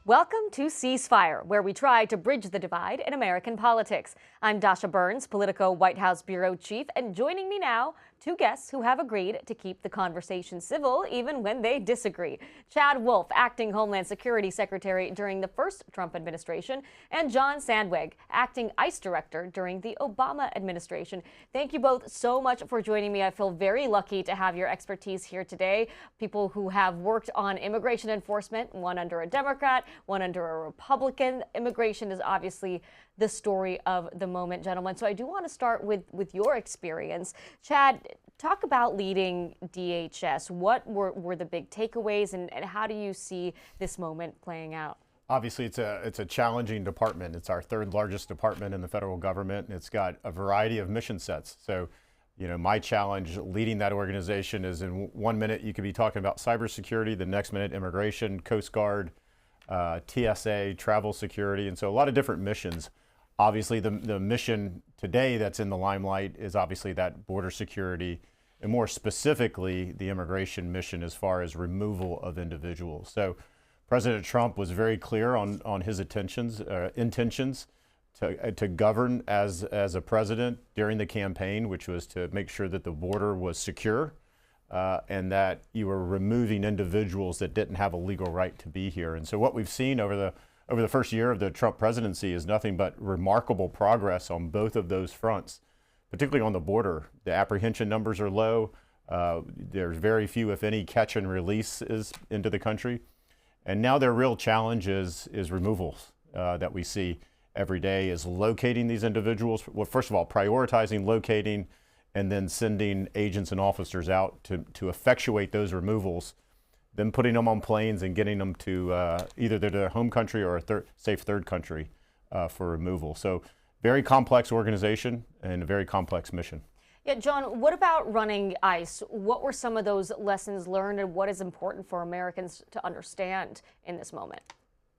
Welcome to Ceasefire, where we try to bridge the divide in American politics. I'm Dasha Burns, Politico White House Bureau Chief, and joining me now, two guests who have agreed to keep the conversation civil even when they disagree. Chad Wolf, Acting Homeland Security Secretary during the first Trump administration, and John Sandweg, Acting ICE Director during the Obama administration. Thank you both so much for joining me. I feel very lucky to have your expertise here today. People who have worked on immigration enforcement, one under a Democrat, one under a Republican. Immigration is obviously the story of the moment, gentlemen. So I do want to start with your experience. Chad, talk about leading DHS. What were the big takeaways, and how do you see this moment playing out? Obviously, it's a challenging department. It's our third largest department in the federal government, and it's got a variety of mission sets. So, you know, my challenge leading that organization is in 1 minute you could be talking about cybersecurity, the next minute immigration, Coast Guard, TSA, travel security, and so a lot of different missions. Obviously, the mission today that's in the limelight is obviously that border security, and more specifically, the immigration mission as far as removal of individuals. So President Trump was very clear on his intentions to govern as a president during the campaign, which was to make sure that the border was secure and that you were removing individuals that didn't have a legal right to be here. And so what we've seen over the first year of the Trump presidency is nothing but remarkable progress on both of those fronts, particularly on the border. The apprehension numbers are low. There's very few, if any, catch and releases into the country. And now their real challenge is removals that we see every day, is locating these individuals. Well, first of all, prioritizing, locating, and then sending agents and officers out to effectuate those removals, then putting them on planes and getting them to either their home country or a safe third country for removal. So very complex organization and a very complex mission. Yeah, John, what about running ICE? What were some of those lessons learned, and what is important for Americans to understand in this moment?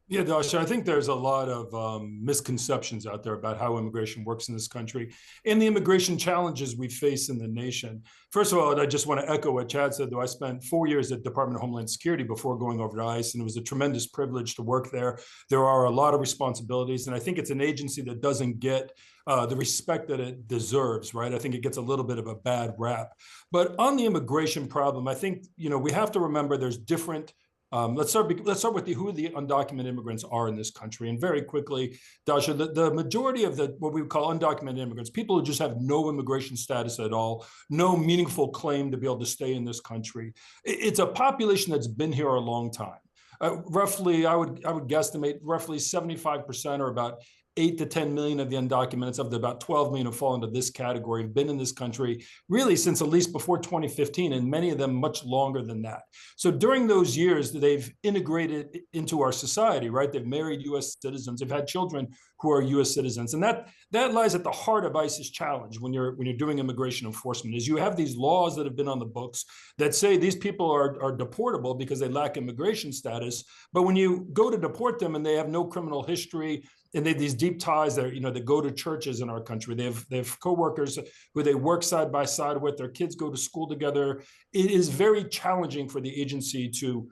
Yeah, Dasha, I think there's a lot of misconceptions out there about how immigration works in this country and the immigration challenges we face in the nation. First of all, I just want to echo what Chad said, though. I spent 4 years at Department of Homeland Security before going over to ICE, and it was a tremendous privilege to work there. There are a lot of responsibilities, and I think it's an agency that doesn't get the respect that it deserves, right? I think it gets a little bit of a bad rap. But on the immigration problem, I think, you know, we have to remember there's different let's start with who the undocumented immigrants are in this country. And very quickly, Dasha, the majority of what we would call undocumented immigrants, people who just have no immigration status at all, no meaningful claim to be able to stay in this country. It's a population that's been here a long time. Roughly, I would guesstimate roughly 75%, or about 8 to 10 million of the undocumented, of the about 12 million who fall into this category, have been in this country really since at least before 2015, and many of them much longer than that. So during those years, they've integrated into our society, right? They've married U.S. citizens, they've had children who are U.S. citizens, and that lies at the heart of ICE's challenge when you're doing immigration enforcement. Is you have these laws that have been on the books that say these people are deportable because they lack immigration status, but when you go to deport them and they have no criminal history, and they have these deep ties that, you know, that go to churches in our country. They have coworkers who they work side by side with. Their kids go to school together. It is very challenging for the agency to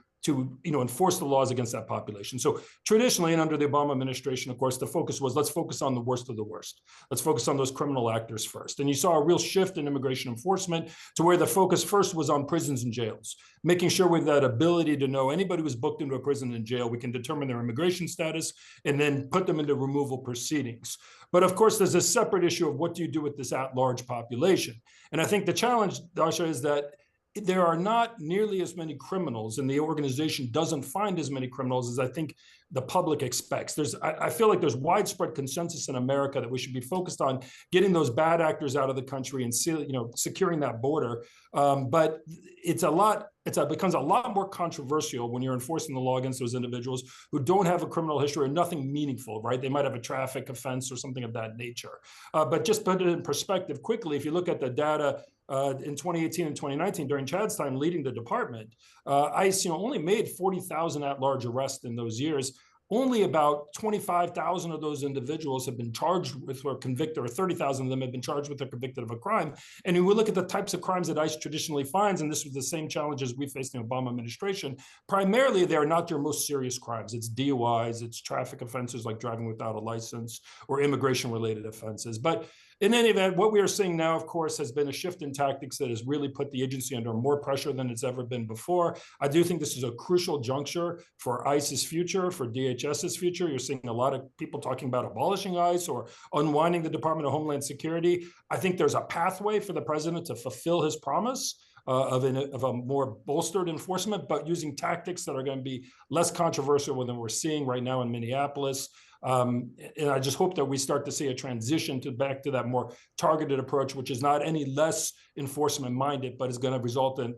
enforce the laws against that population. So traditionally, and under the Obama administration, of course, the focus was, let's focus on the worst of the worst. Let's focus on those criminal actors first. And you saw a real shift in immigration enforcement to where the focus first was on prisons and jails, making sure with that ability to know anybody who's booked into a prison and jail, we can determine their immigration status and then put them into removal proceedings. But of course, there's a separate issue of what do you do with this at-large population? And I think the challenge, Dasha, is that there are not nearly as many criminals, and the organization doesn't find as many criminals as I think the public expects. I feel like there's widespread consensus in America that we should be focused on getting those bad actors out of the country and securing that border. But it becomes a lot more controversial when you're enforcing the law against those individuals who don't have a criminal history or nothing meaningful, right? They might have a traffic offense or something of that nature. But just put it in perspective quickly, if you look at the data in 2018 and 2019, during Chad's time leading the department, ICE only made 40,000 at-large arrests in those years. only about 25,000 of those individuals have been charged with or convicted, or 30,000 of them have been charged with or convicted of a crime. And when we look at the types of crimes that ICE traditionally finds, and this was the same challenges we faced in the Obama administration, primarily they are not your most serious crimes. It's DUIs, it's traffic offenses like driving without a license, or immigration-related offenses. But in any event, what we are seeing now, of course, has been a shift in tactics that has really put the agency under more pressure than it's ever been before. I do think this is a crucial juncture for ICE's future, for DHS's future. You're seeing a lot of people talking about abolishing ICE or unwinding the Department of Homeland Security. I think there's a pathway for the president to fulfill his promise of a more bolstered enforcement, but using tactics that are going to be less controversial than we're seeing right now in Minneapolis. And I just hope that we start to see a transition back to that more targeted approach, which is not any less enforcement minded, but is going to result in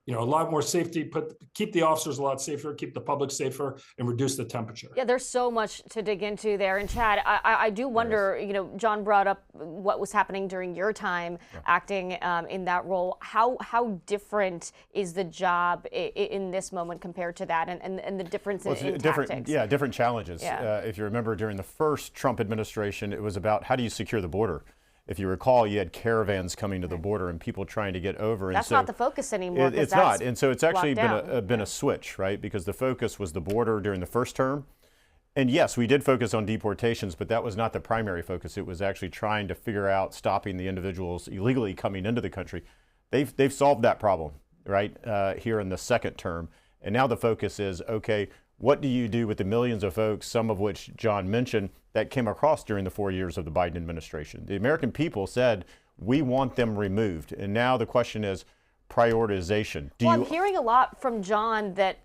a lot more safety, keep the officers a lot safer, keep the public safer, and reduce the temperature. Yeah, there's so much to dig into there. And Chad, I do wonder, John brought up what was happening during your time acting in that role. How different is the job in this moment compared to that, and the difference in tactics? Yeah, different challenges. Yeah. If you remember, during the first Trump administration, it was about how do you secure the border. If you recall, you had caravans coming to the border and people trying to get over. That's not the focus anymore. It's not. And so it's actually been a switch, right? Because the focus was the border during the first term. And yes, we did focus on deportations, but that was not the primary focus. It was actually trying to figure out stopping the individuals illegally coming into the country. They've solved that problem, right, here in the second term. And now the focus is, okay, what do you do with the millions of folks, some of which John mentioned, that came across during the 4 years of the Biden administration? The American people said, we want them removed. And now the question is prioritization. I'm hearing a lot from John that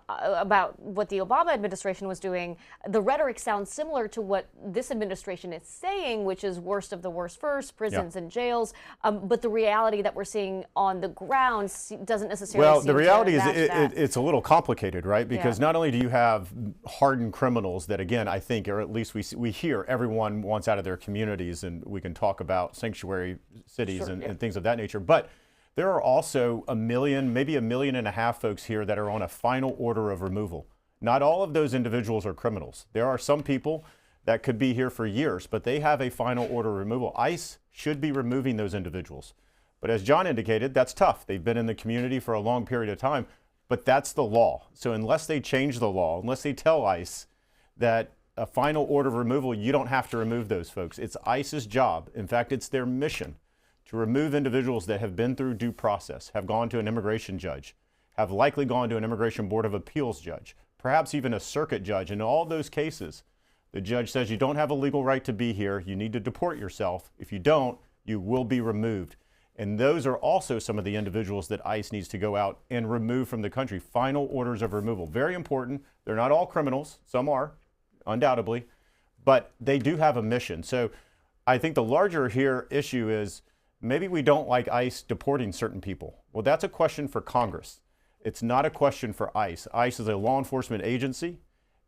about what the Obama administration was doing. The rhetoric sounds similar to what this administration is saying, which is worst of the worst first, prisons and jails. But the reality that we're seeing on the ground doesn't necessarily seem the reality to is match it's a little complicated, right? Because not only do you have hardened criminals that, again, I think, or at least we hear everyone wants out of their communities, and we can talk about sanctuary cities and things of that nature, but there are also 1 million, maybe 1.5 million folks here that are on a final order of removal. Not all of those individuals are criminals. There are some people that could be here for years, but they have a final order removal. ICE should be removing those individuals. But as John indicated, that's tough. They've been in the community for a long period of time, but that's the law. So unless they change the law, unless they tell ICE that a final order of removal, you don't have to remove those folks. It's ICE's job. In fact, it's their mission to remove individuals that have been through due process, have gone to an immigration judge, have likely gone to an Immigration Board of Appeals judge, perhaps even a circuit judge. In all those cases, the judge says you don't have a legal right to be here. You need to deport yourself. If you don't, you will be removed. And those are also some of the individuals that ICE needs to go out and remove from the country. Final orders of removal. Very important. They're not all criminals. Some are, undoubtedly. But they do have a mission. So I think the larger issue is, maybe we don't like ICE deporting certain people. Well, that's a question for Congress. It's not a question for ICE. ICE is a law enforcement agency,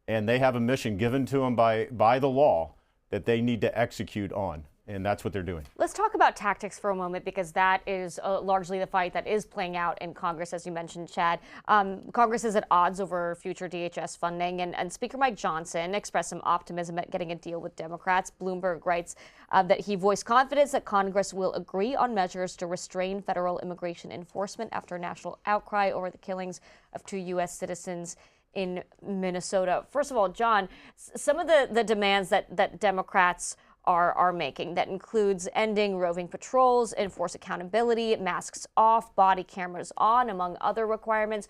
and they have a mission given to them by the law that they need to execute on. And that's what they're doing. Let's talk about tactics for a moment, because that is largely the fight that is playing out in Congress, as you mentioned, Chad. Congress is at odds over future DHS funding, and Speaker Mike Johnson expressed some optimism at getting a deal with Democrats. Bloomberg writes that he voiced confidence that Congress will agree on measures to restrain federal immigration enforcement after national outcry over the killings of 2 U.S. citizens in Minnesota. First of all, John, some of the demands that Democrats are making, that includes ending roving patrols, enforce accountability, masks off, body cameras on, among other requirements.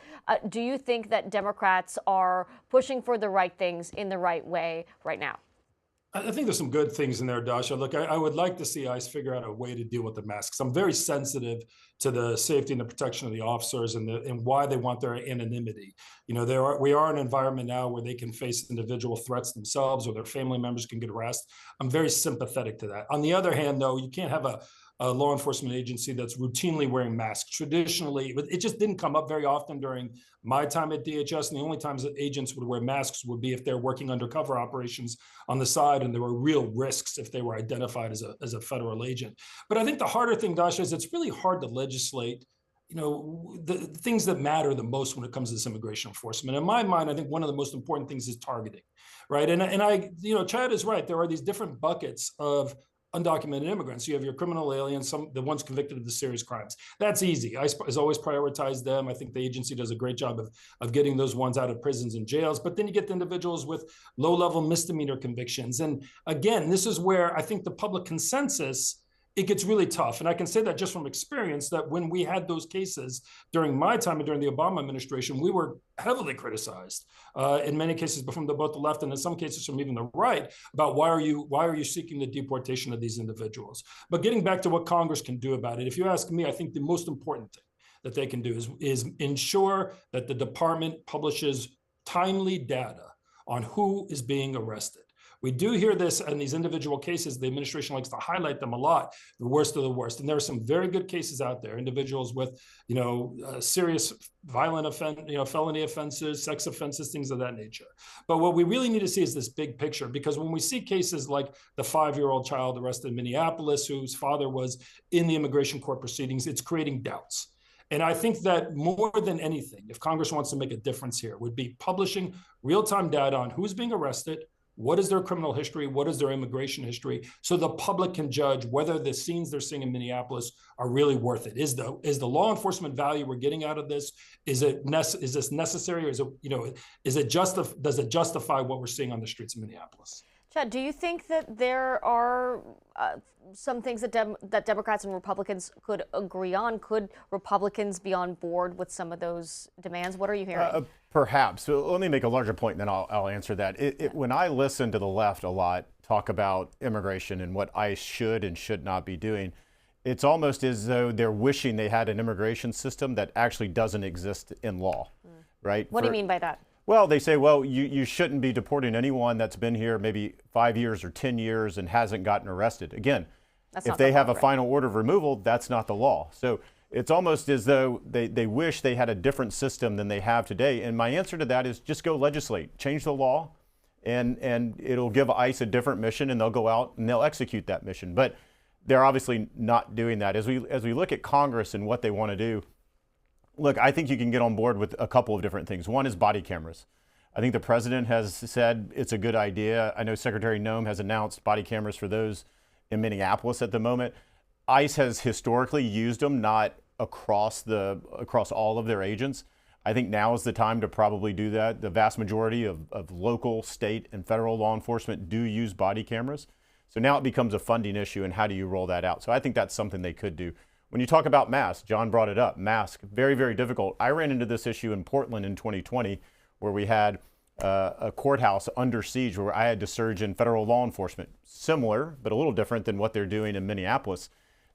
Do you think that Democrats are pushing for the right things in the right way right now? I think there's some good things in there, Dasha. Look, I would like to see ICE figure out a way to deal with the masks. I'm very sensitive to the safety and the protection of the officers and why they want their anonymity. We are in an environment now where they can face individual threats themselves, or their family members can get harassed. I'm very sympathetic to that. On the other hand, though, you can't have a law enforcement agency that's routinely wearing masks. Traditionally, it just didn't come up very often during my time at DHS, and the only times that agents would wear masks would be if they're working undercover operations on the side, and there were real risks if they were identified as a federal agent. But I think the harder thing, Dasha, is it's really hard to legislate the things that matter the most when it comes to this immigration enforcement. In my mind, I think one of the most important things is targeting, right? Chad is right. There are these different buckets of undocumented immigrants. You have your criminal aliens, the ones convicted of the serious crimes. That's easy. ICE has always prioritized them. I think the agency does a great job of getting those ones out of prisons and jails. But then you get the individuals with low-level misdemeanor convictions. And again, this is where I think the public consensus, it gets really tough. And I can say that just from experience, that when we had those cases during my time and during the Obama administration, we were heavily criticized in many cases from both the left and in some cases from even the right about why are you seeking the deportation of these individuals? But getting back to what Congress can do about it, if you ask me, I think the most important thing that they can do is ensure that the department publishes timely data on who is being arrested. We do hear this in these individual cases. The administration likes to highlight them a lot, the worst of the worst. And there are some very good cases out there, individuals with, serious violent felony offenses, sex offenses, things of that nature. But what we really need to see is this big picture, because when we see cases like the 5-year-old child arrested in Minneapolis, whose father was in the immigration court proceedings, it's creating doubts. And I think that more than anything, if Congress wants to make a difference here, would be publishing real-time data on who's being arrested, what is their criminal history, what is their immigration history, so the public can judge whether the scenes they're seeing in Minneapolis are really worth it. Is the law enforcement value we're getting out of this, is this necessary, or does it justify what we're seeing on the streets of Minneapolis? Chad, do you think that there are some things that Democrats and Republicans could agree on? Could Republicans be on board with some of those demands? What are you hearing? Perhaps. So let me make a larger point, and then I'll answer that. When I listen to the left a lot talk about immigration and what ICE should and should not be doing, it's almost as though they're wishing they had an immigration system that actually doesn't exist in law, right? What do you mean by that? Well, they say, well, you shouldn't be deporting anyone that's been here maybe 5 years or 10 years and hasn't gotten arrested. Again, if they have a final order of removal, that's not the law. So it's almost as though they wish they had a different system than they have today. And my answer to that is just go legislate, change the law, and it'll give ICE a different mission, and they'll go out and they'll execute that mission. But they're obviously not doing that. As we look at Congress and what they want to do, look, I think you can get on board with a couple of different things. One is body cameras. I think the president has said it's a good idea. I know Secretary Noem has announced body cameras for those in Minneapolis at the moment. ICE has historically used them, not across all of their agents. I think now is the time to probably do that. The vast majority of local, state, and federal law enforcement do use body cameras. So now it becomes a funding issue, and how do you roll that out? So I think that's something they could do. When you talk about masks, John brought it up, masks, very, very difficult. I ran into this issue in Portland in 2020, where we had a courthouse under siege where I had to surge in federal law enforcement. Similar, but a little different than what they're doing in Minneapolis.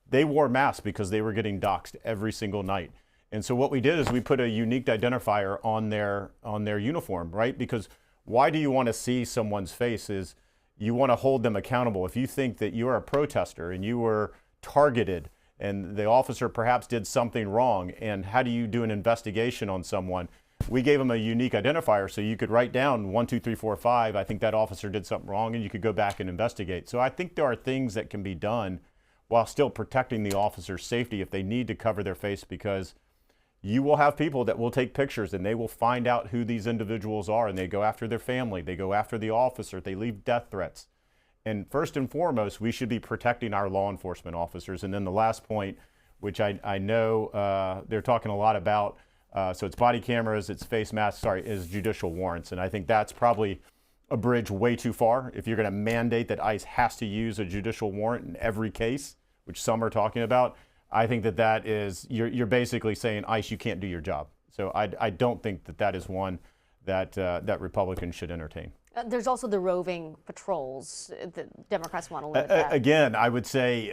They wore masks because they were getting doxxed every single night. And so what we did is we put a unique identifier on their uniform, right? Because why do you want to see someone's face? Is you want to hold them accountable. If you think that you are a protester and you were targeted and the officer perhaps did something wrong, and how do you do an investigation on someone? We gave them a unique identifier so you could write down 1, 2, 3, 4, 5. I think that officer did something wrong, and you could go back and investigate. So I think there are things that can be done while still protecting the officer's safety if they need to cover their face, because you will have people that will take pictures and they will find out who these individuals are, and they go after their family, they go after the officer, they leave death threats. And first and foremost, we should be protecting our law enforcement officers. And then the last point, which I know they're talking a lot about, so it's body cameras, it's face masks, is judicial warrants. And I think that's probably a bridge way too far. If you're going to mandate that ICE has to use a judicial warrant in every case, which some are talking about, I think that is, you're basically saying, ICE, you can't do your job. So I don't think that is one that Republicans should entertain. There's also the roving patrols that Democrats want to limit that. Again, I would say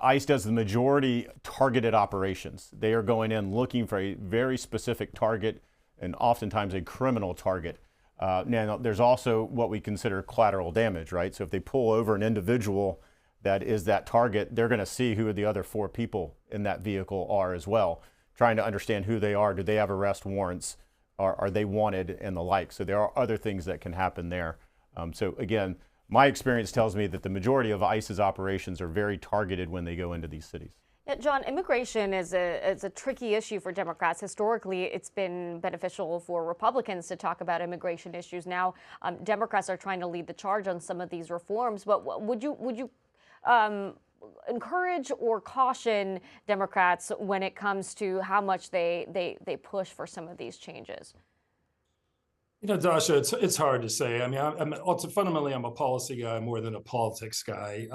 ICE does the majority targeted operations. They are going in looking for a very specific target, and oftentimes a criminal target. Now, there's also what we consider collateral damage, right? So if they pull over an individual that is that target, they're going to see who the other 4 people in that vehicle are as well, trying to understand who they are. Do they have arrest warrants? Are they wanted, and the like? So there are other things that can happen there. So again, my experience tells me that the majority of ICE's operations are very targeted when they go into these cities. Yeah, John, immigration is a tricky issue for Democrats. Historically, it's been beneficial for Republicans to talk about immigration issues. Now, Democrats are trying to lead the charge on some of these reforms. But would you encourage or caution Democrats when it comes to how much they push for some of these changes? Dasha, it's hard to say. I mean, fundamentally, I'm a policy guy more than a politics guy.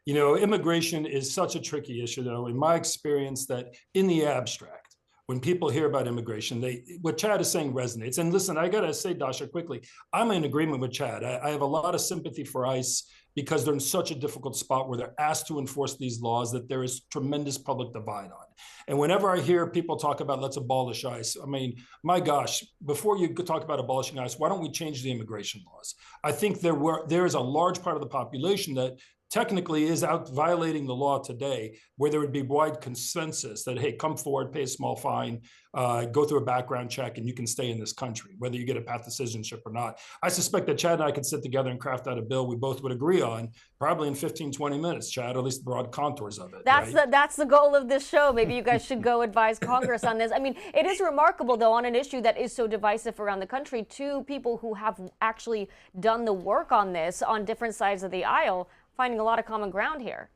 Immigration is such a tricky issue, though, in my experience, that in the abstract, when people hear about immigration, what Chad is saying resonates. And listen, I got to say, Dasha, quickly, I'm in agreement with Chad. I have a lot of sympathy for ICE because they're in such a difficult spot where they're asked to enforce these laws that there is tremendous public divide on. And whenever I hear people talk about let's abolish ICE, I mean, my gosh, before you talk about abolishing ICE, why don't we change the immigration laws? I think there is a large part of the population that technically is out violating the law today, where there would be wide consensus that, hey, come forward, pay a small fine, go through a background check, and you can stay in this country, whether you get a path to citizenship or not. I suspect that Chad and I could sit together and craft out a bill we both would agree on, probably in 15, 20 minutes, Chad, or at least the broad contours of it. That's the goal of this show. Maybe you guys should go advise Congress on this. I mean, it is remarkable, though, on an issue that is so divisive around the country, two people who have actually done the work on this on different sides of the aisle, finding a lot of common ground here.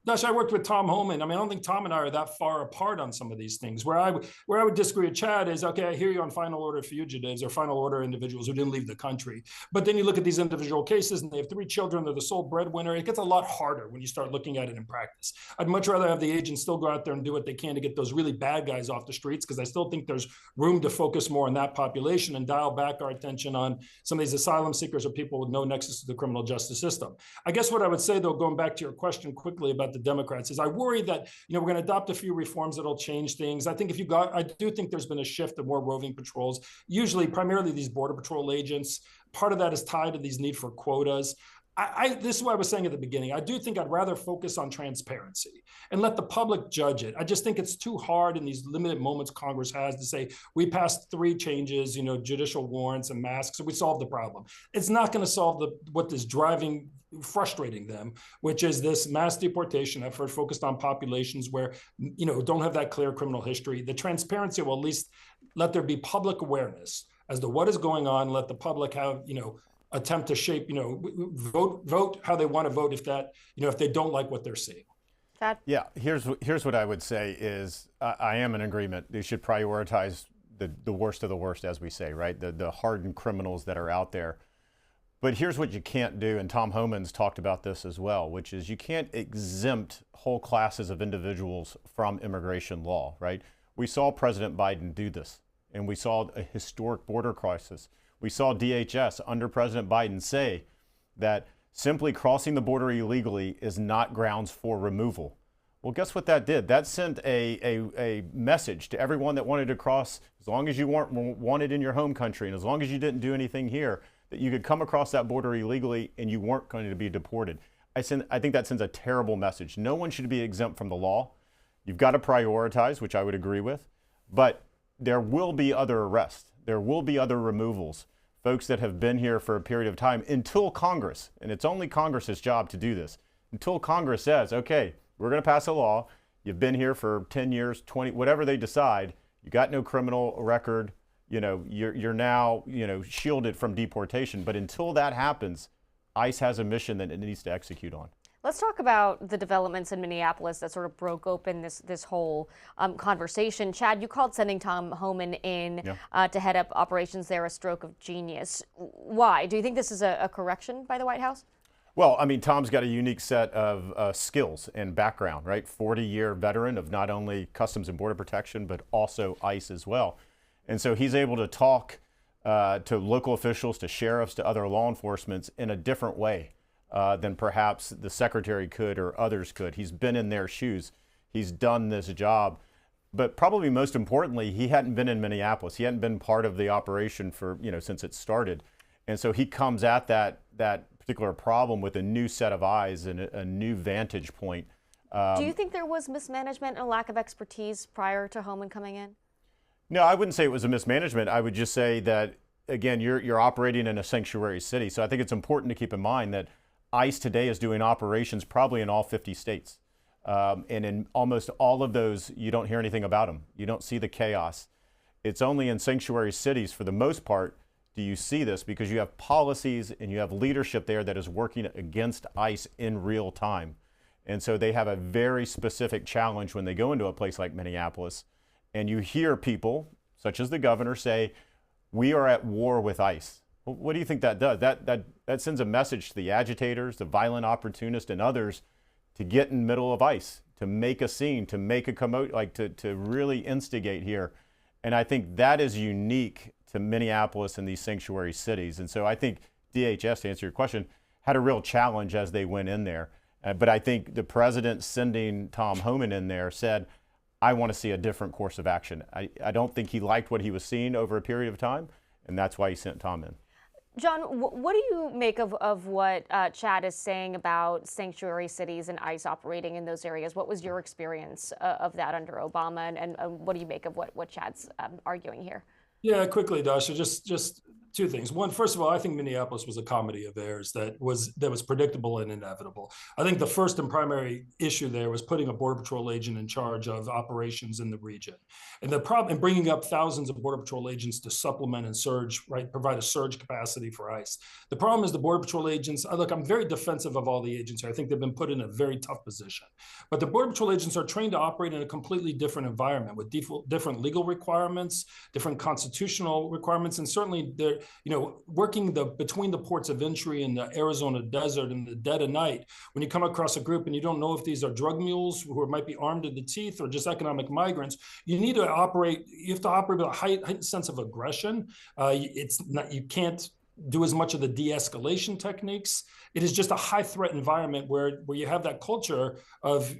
Gosh, I worked with Tom Homan. I mean, I don't think Tom and I are that far apart on some of these things. Where I would disagree with Chad is, okay, I hear you on final order fugitives or final order individuals who didn't leave the country. But then you look at these individual cases and they have 3 children, they're the sole breadwinner. It gets a lot harder when you start looking at it in practice. I'd much rather have the agents still go out there and do what they can to get those really bad guys off the streets, because I still think there's room to focus more on that population and dial back our attention on some of these asylum seekers or people with no nexus to the criminal justice system. I guess what I would say, though, going back to your question quickly about the Democrats, is I worry that we're going to adopt a few reforms that'll change things. I think I do think there's been a shift to more roving patrols, usually primarily these Border Patrol agents. Part of that is tied to these need for quotas. This is what I was saying at the beginning. I do think I'd rather focus on transparency and let the public judge it. I just think it's too hard in these limited moments Congress has to say, we passed 3 changes, judicial warrants and masks, so we solved the problem. It's not going to solve what is frustrating them, which is this mass deportation effort focused on populations where, don't have that clear criminal history. The transparency will at least let there be public awareness as to what is going on, let the public have, attempt to shape, vote how they want to vote if they don't like what they're seeing. Chad? Yeah, here's what I would say is I am in agreement. They should prioritize the worst of the worst, as we say, right? The hardened criminals that are out there. But here's what you can't do, and Tom Homan's talked about this as well, which is you can't exempt whole classes of individuals from immigration law, right? We saw President Biden do this, and we saw a historic border crisis. We saw DHS under President Biden say that simply crossing the border illegally is not grounds for removal. Well, guess what that did? That sent a message to everyone that wanted to cross, as long as you weren't wanted in your home country and as long as you didn't do anything here, that you could come across that border illegally and you weren't going to be deported. I think that sends a terrible message. No one should be exempt from the law. You've got to prioritize, which I would agree with, but there will be other arrests. There will be other removals. Folks that have been here for a period of time until Congress, and it's only Congress's job to do this, until Congress says, okay, we're going to pass a law. You've been here for 10 years, 20, whatever they decide. You got no criminal record. You're now, shielded from deportation. But until that happens, ICE has a mission that it needs to execute on. Let's talk about the developments in Minneapolis that sort of broke open this whole conversation. Chad, you called sending Tom Homan in to head up operations there a stroke of genius. Why? Do you think this is a correction by the White House? Well, I mean, Tom's got a unique set of skills and background, right? 40-year veteran of not only Customs and Border Protection, but also ICE as well. And so he's able to talk to local officials, to sheriffs, to other law enforcement in a different way than perhaps the secretary could or others could. He's been in their shoes. He's done this job. But probably most importantly, he hadn't been in Minneapolis. He hadn't been part of the operation for, since it started. And so he comes at that particular problem with a new set of eyes and a new vantage point. Do you think there was mismanagement and a lack of expertise prior to Homan coming in? No, I wouldn't say it was a mismanagement. I would just say that, again, you're operating in a sanctuary city. So I think it's important to keep in mind that ICE today is doing operations probably in all 50 states. And in almost all of those, you don't hear anything about them. You don't see the chaos. It's only in sanctuary cities, for the most part, do you see this, because you have policies and you have leadership there that is working against ICE in real time. And so they have a very specific challenge when they go into a place like Minneapolis. And you hear people, such as the governor, say, we are at war with ICE. Well, what do you think that does? That sends a message to the agitators, the violent opportunists, and others to get in the middle of ICE, to make a scene, to make a commotion, like to really instigate here. And I think that is unique to Minneapolis and these sanctuary cities. And so I think DHS, to answer your question, had a real challenge as they went in there. But I think the president sending Tom Homan in there said, I want to see a different course of action. I don't think he liked what he was seeing over a period of time, and that's why he sent Tom in. John, what do you make of what Chad is saying about sanctuary cities and ICE operating in those areas? What was your experience of that under Obama, and what do you make of what Chad's arguing here? Yeah, quickly, Dasha, just two things. One, first of all, I think Minneapolis was a comedy of errors that was predictable and inevitable. I think the first and primary issue there was putting a Border Patrol agent in charge of operations in the region, and the problem, and bringing up thousands of Border Patrol agents to supplement and surge, right, provide a surge capacity for ICE. The problem is the Border Patrol agents. Look, I'm very defensive of all the agents here. I think they've been put in a very tough position, but the Border Patrol agents are trained to operate in a completely different environment with different legal requirements, different constitutional requirements, and certainly they're, working between the ports of entry in the Arizona desert in the dead of night, when you come across a group and you don't know if these are drug mules who might be armed to the teeth or just economic migrants, you have to operate with a heightened sense of aggression. You can't do as much of the de-escalation techniques. It is just a high threat environment where you have that culture of,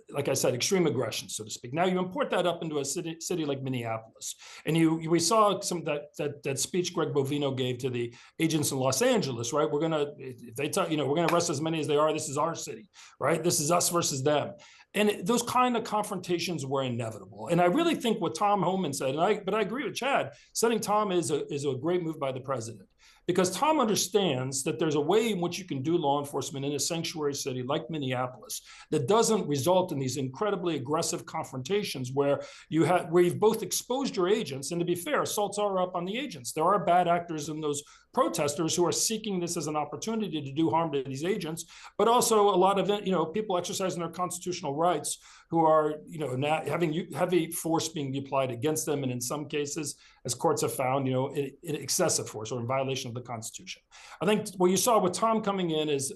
like I said, extreme aggression, so to speak. Now you import that up into a city like Minneapolis, and we saw some that speech Greg Bovino gave to the agents in Los Angeles, right? We're gonna, if they tell, we're gonna arrest as many as they are. This is our city, right? This is us versus them. And those kind of confrontations were inevitable. And I really think what Tom Homan said, but I agree with Chad, sending Tom is a great move by the president, because Tom understands that there's a way in which you can do law enforcement in a sanctuary city like Minneapolis that doesn't result in these incredibly aggressive confrontations where you've both exposed your agents, and to be fair, assaults are up on the agents. There are bad actors in those protesters who are seeking this as an opportunity to do harm to these agents, but also a lot of people exercising their constitutional rights who are now having heavy force being applied against them, and in some cases, as courts have found, in excessive force or in violation of the Constitution. I think what you saw with Tom coming in is,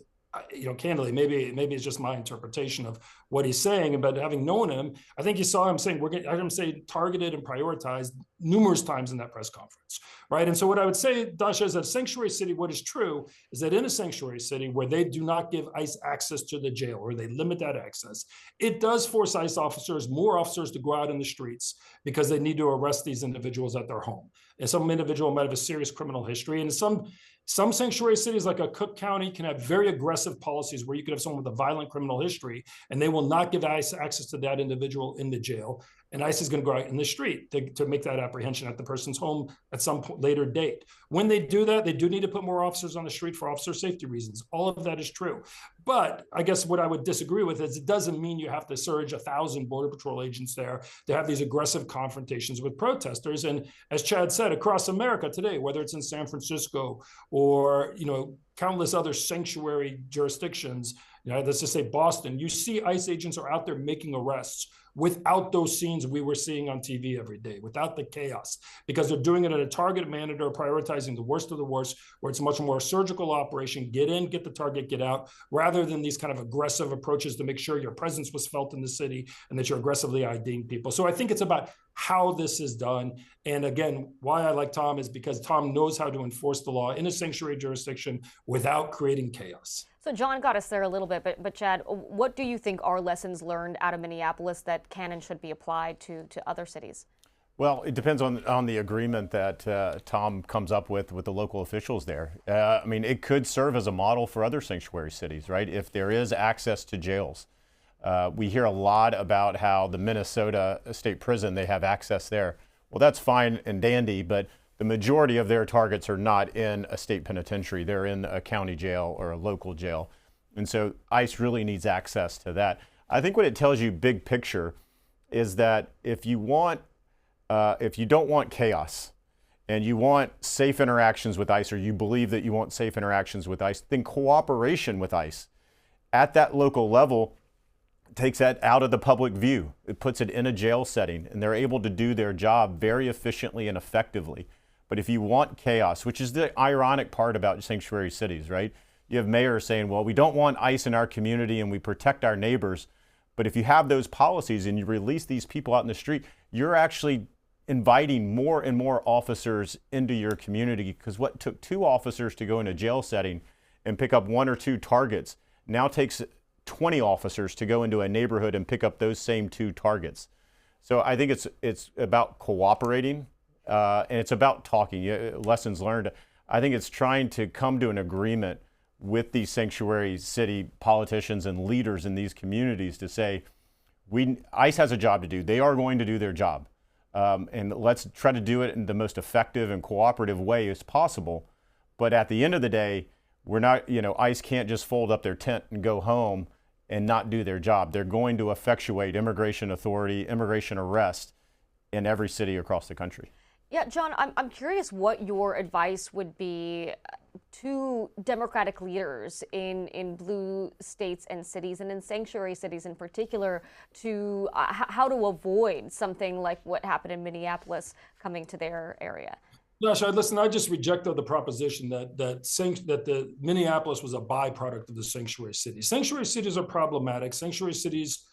candidly, maybe it's just my interpretation of what he's saying, but having known him, I think you saw him saying, I heard him say targeted and prioritized numerous times in that press conference, right? And so what I would say, Dasha, is that sanctuary city, what is true is that in a sanctuary city where they do not give ICE access to the jail, or they limit that access, it does force ICE officers, more officers, to go out in the streets because they need to arrest these individuals at their home. And some individual might have a serious criminal history, and some sanctuary cities like a Cook County can have very aggressive policies where you could have someone with a violent criminal history and they will not give ICE access to that individual in the jail. And ICE is going to go out in the street to make that apprehension at the person's home at some later date. When they do that, they do need to put more officers on the street for officer safety reasons. All of that is true. But I guess what I would disagree with is it doesn't mean you have to surge 1,000 Border Patrol agents there to have these aggressive confrontations with protesters. And as Chad said, across America today, whether it's in San Francisco or, countless other sanctuary jurisdictions, let's just say Boston, you see ICE agents are out there making arrests without those scenes we were seeing on TV every day, without the chaos, because they're doing it in a targeted manner. They're prioritizing the worst of the worst, where it's much more a surgical operation, get in, get the target, get out, rather than these kind of aggressive approaches to make sure your presence was felt in the city and that you're aggressively IDing people. So I think it's about how this is done. And again, why I like Tom is because Tom knows how to enforce the law in a sanctuary jurisdiction without creating chaos. So John got us there a little bit, but Chad, what do you think are lessons learned out of Minneapolis that can and should be applied to other cities? Well, it depends on the agreement that Tom comes up with the local officials there. It could serve as a model for other sanctuary cities, right? If there is access to jails. We hear a lot about how the Minnesota State Prison, they have access there. Well, that's fine and dandy, but the majority of their targets are not in a state penitentiary. They're in a county jail or a local jail. And so ICE really needs access to that. I think what it tells you big picture is that if you don't want chaos and you want safe interactions with ICE, or you believe that you want safe interactions with ICE, then cooperation with ICE at that local level takes that out of the public view. It puts it in a jail setting, and they're able to do their job very efficiently and effectively. But if you want chaos, which is the ironic part about sanctuary cities, right? You have mayors saying, well, we don't want ICE in our community and we protect our neighbors. But if you have those policies and you release these people out in the street, you're actually inviting more and more officers into your community, because what took 2 officers to go in a jail setting and pick up 1 or 2 targets now takes 20 officers to go into a neighborhood and pick up those same 2 targets. So I think it's about cooperating, and it's about talking. Lessons learned. I think it's trying to come to an agreement with these sanctuary city politicians and leaders in these communities to say, ICE has a job to do. They are going to do their job. And let's try to do it in the most effective and cooperative way as possible. But at the end of the day, we're not, ICE can't just fold up their tent and go home and not do their job. They're going to effectuate immigration authority, immigration arrest in every city across the country. Yeah, John, I'm curious what your advice would be to Democratic leaders in blue states and cities, and in sanctuary cities in particular, to how to avoid something like what happened in Minneapolis coming to their area. Dasha, listen, I just rejected the proposition that the Minneapolis was a byproduct of the sanctuary cities. Sanctuary cities are problematic. Sanctuary cities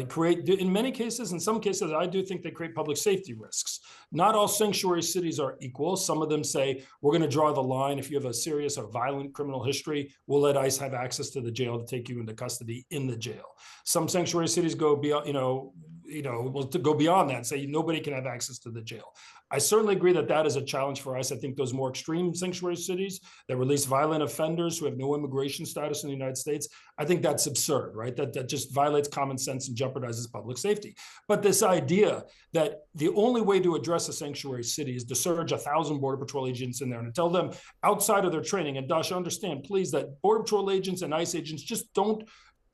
create, in many cases, in some cases, I do think they create public safety risks. Not all sanctuary cities are equal. Some of them say, we're going to draw the line. If you have a serious or violent criminal history, we'll let ICE have access to the jail to take you into custody in the jail. Some sanctuary cities go beyond, will go beyond that and say nobody can have access to the jail. I certainly agree that that is a challenge for ICE. I think those more extreme sanctuary cities that release violent offenders who have no immigration status in the United States, I think that's absurd, right? That just violates common sense and jeopardizes public safety. But this idea that the only way to address a sanctuary city is to surge 1,000 Border Patrol agents in there and tell them outside of their training, and Dasha, understand, please, that Border Patrol agents and ICE agents just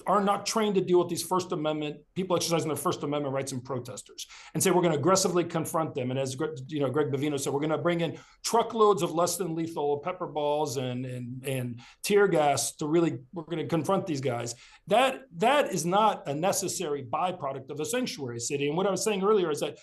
are not trained to deal with these First Amendment, people exercising their First Amendment rights and protesters, and say we're going to aggressively confront them. And as Greg Bavino said, we're going to bring in truckloads of less than lethal pepper balls and tear gas we're going to confront these guys. That is not a necessary byproduct of a sanctuary city. And what I was saying earlier is that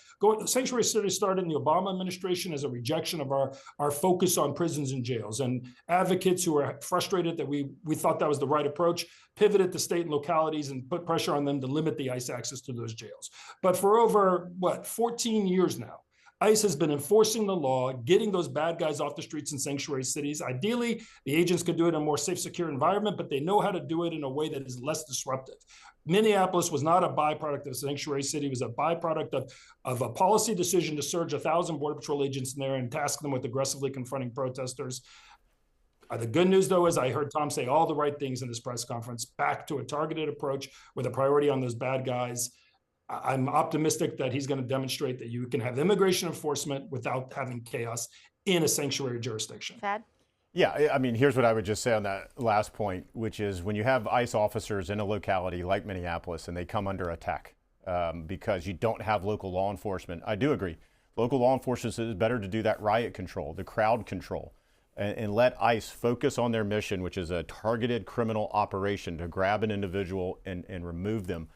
sanctuary cities started in the Obama administration as a rejection of our focus on prisons and jails. And advocates who were frustrated that we thought that was the right approach pivoted to state and localities and put pressure on them to limit the ICE access to those jails. But for over, 14 years now, ICE has been enforcing the law, getting those bad guys off the streets in sanctuary cities. Ideally, the agents could do it in a more safe, secure environment, but they know how to do it in a way that is less disruptive. Minneapolis was not a byproduct of a sanctuary city. It was a byproduct of a policy decision to surge 1,000 Border Patrol agents in there and task them with aggressively confronting protesters. The good news, though, is I heard Tom say all the right things in this press conference, back to a targeted approach with a priority on those bad guys. I'm optimistic that he's going to demonstrate that you can have immigration enforcement without having chaos in a sanctuary jurisdiction. Chad? Yeah, I mean, here's what I would just say on that last point, which is when you have ICE officers in a locality like Minneapolis and they come under attack because you don't have local law enforcement, I do agree. Local law enforcement is better to do that riot control, the crowd control, and let ICE focus on their mission, which is a targeted criminal operation to grab an individual and remove them.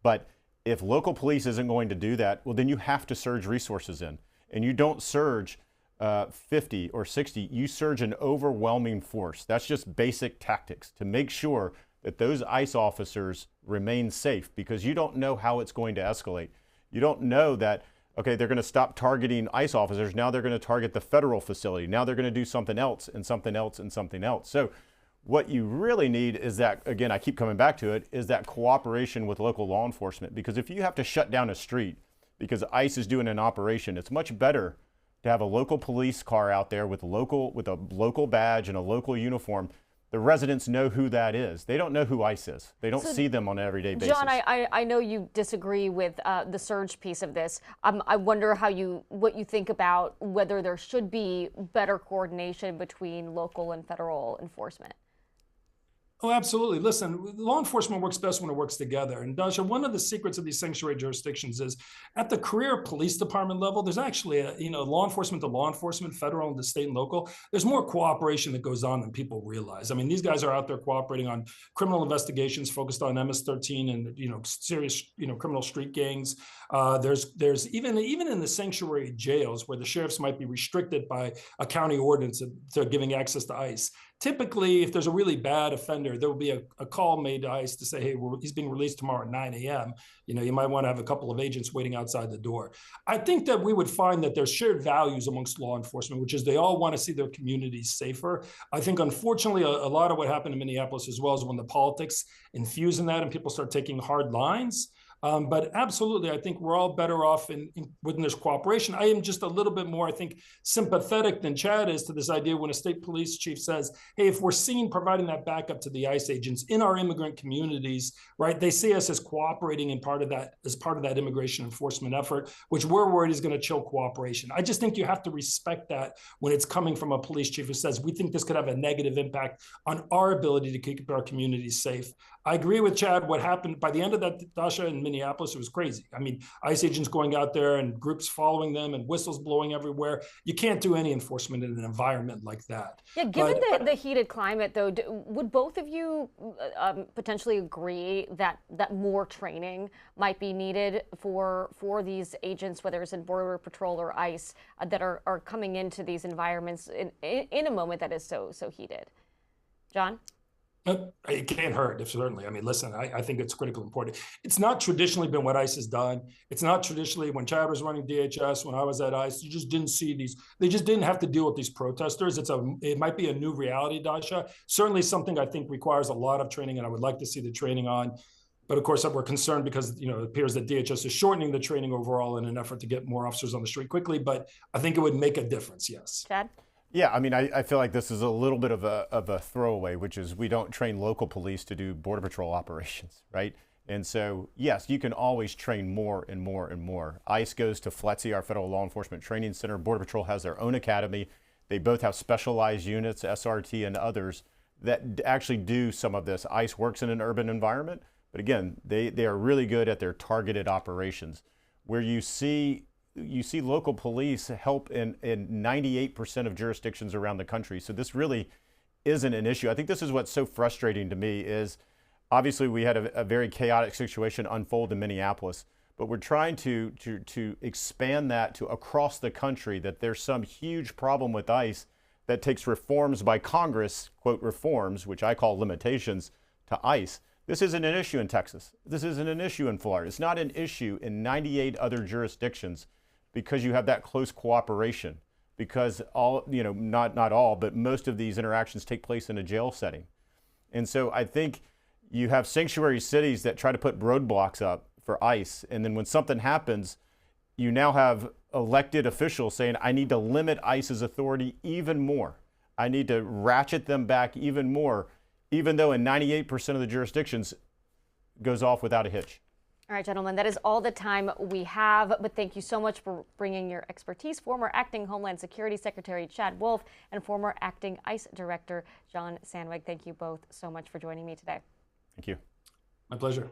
But if local police isn't going to do that, well, then you have to surge resources in. And you don't surge 50 or 60, you surge an overwhelming force. That's just basic tactics to make sure that those ICE officers remain safe, because you don't know how it's going to escalate. You don't know that, okay, they're going to stop targeting ICE officers. Now they're going to target the federal facility. Now they're going to do something else and something else and something else. So what you really need is that, again, I keep coming back to it, is that cooperation with local law enforcement. Because if you have to shut down a street because ICE is doing an operation, it's much better to have a local police car out there with a local badge and a local uniform. The residents know who that is. They don't know who ICE is. They don't see them on an everyday basis. John, I know you disagree with the surge piece of this. I wonder what you think about whether there should be better coordination between local and federal enforcement. Oh, absolutely. Listen, law enforcement works best when it works together. And Dasha, one of the secrets of these sanctuary jurisdictions is at the career police department level, there's actually law enforcement to law enforcement, federal and the state and local. There's more cooperation that goes on than people realize. I mean, these guys are out there cooperating on criminal investigations focused on MS-13 and serious criminal street gangs. There's even in the sanctuary jails where the sheriffs might be restricted by a county ordinance to giving access to ICE. Typically, if there's a really bad offender, there will be a call made to ICE to say, hey, he's being released tomorrow at 9 a.m. You might want to have a couple of agents waiting outside the door. I think that we would find that there's shared values amongst law enforcement, which is they all want to see their communities safer. I think, unfortunately, a lot of what happened in Minneapolis as well is when the politics infuse in that and people start taking hard lines. But absolutely, I think we're all better off when there's cooperation. I am just a little bit more, I think, sympathetic than Chad is to this idea when a state police chief says, hey, if we're seen providing that backup to the ICE agents in our immigrant communities, right, they see us as cooperating in part of that immigration enforcement effort, which we're worried is going to chill cooperation. I just think you have to respect that when it's coming from a police chief who says, we think this could have a negative impact on our ability to keep our communities safe. I agree with Chad. What happened by the end of that, Dasha, in Minneapolis, it was crazy. I mean, ICE agents going out there and groups following them and whistles blowing everywhere. You can't do any enforcement in an environment like that. Yeah, given the heated climate, though, would both of you potentially agree that more training might be needed for these agents, whether it's in Border Patrol or ICE, that are coming into these environments in a moment that is so heated? John? It can't hurt, certainly. I mean, listen, I think it's critically important. It's not traditionally been what ICE has done. It's not traditionally when Chad was running DHS, when I was at ICE, you just didn't see these. They just didn't have to deal with these protesters. It might be a new reality, Dasha. Certainly something I think requires a lot of training, and I would like to see the training on. But of course, we're concerned because it appears that DHS is shortening the training overall in an effort to get more officers on the street quickly. But I think it would make a difference, yes. Chad? Yeah, I mean, I feel like this is a little bit of a throwaway, which is we don't train local police to do Border Patrol operations, right? And so, yes, you can always train more and more and more. ICE goes to FLETC, our Federal Law Enforcement Training Center. Border Patrol has their own academy. They both have specialized units, SRT and others, that actually do some of this. ICE works in an urban environment, but again, they are really good at their targeted operations. Where you see local police help in 98% of jurisdictions around the country. So this really isn't an issue. I think this is what's so frustrating to me is obviously we had a very chaotic situation unfold in Minneapolis, but we're trying to expand that to across the country, that there's some huge problem with ICE that takes reforms by Congress, quote reforms, which I call limitations, to ICE. This isn't an issue in Texas. This isn't an issue in Florida. It's not an issue in 98 other jurisdictions, because you have that close cooperation, because not all, but most of these interactions take place in a jail setting. And so I think you have sanctuary cities that try to put roadblocks up for ICE. And then when something happens, you now have elected officials saying, I need to limit ICE's authority even more. I need to ratchet them back even more, even though in 98% of the jurisdictions goes off without a hitch. All right, gentlemen, that is all the time we have, but thank you so much for bringing your expertise. Former Acting Homeland Security Secretary Chad Wolf and former Acting ICE Director John Sandweg. Thank you both so much for joining me today. Thank you. My pleasure.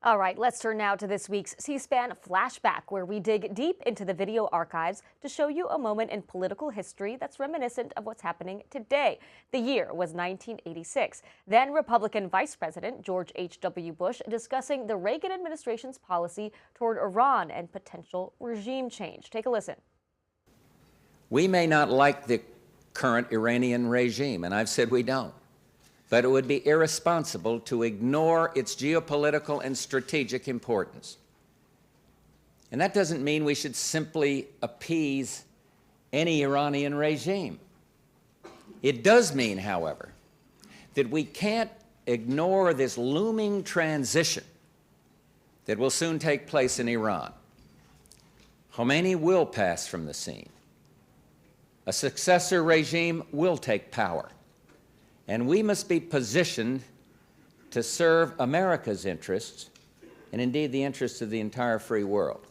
All right, let's turn now to this week's C-SPAN Flashback, where we dig deep into the video archives to show you a moment in political history that's reminiscent of what's happening today. The year was 1986. Then Republican Vice President George H.W. Bush discussing the Reagan administration's policy toward Iran and potential regime change. Take a listen. We may not like the current Iranian regime, and I've said we don't. But it would be irresponsible to ignore its geopolitical and strategic importance. And that doesn't mean we should simply appease any Iranian regime. It does mean, however, that we can't ignore this looming transition that will soon take place in Iran. Khomeini will pass from the scene. A successor regime will take power. And we must be positioned to serve America's interests, and indeed the interests of the entire free world.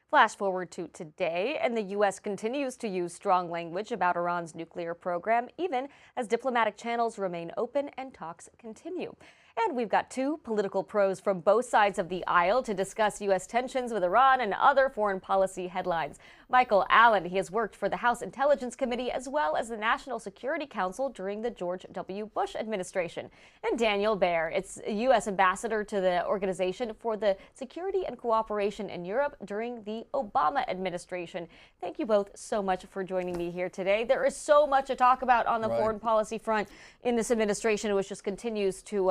Flash forward to today, and the U.S. continues to use strong language about Iran's nuclear program, even as diplomatic channels remain open and talks continue. And we've got two political pros from both sides of the aisle to discuss U.S. tensions with Iran and other foreign policy headlines. Michael Allen, he has worked for the House Intelligence Committee as well as the National Security Council during the George W. Bush administration. And Daniel Baer, it's U.S. ambassador to the Organization for the Security and Cooperation in Europe during the Obama administration. Thank you both so much for joining me here today. There is so much to talk about on the foreign policy front in this administration, which just continues to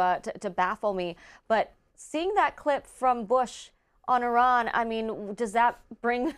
baffle me. But seeing that clip from Bush on Iran, I mean, does that bring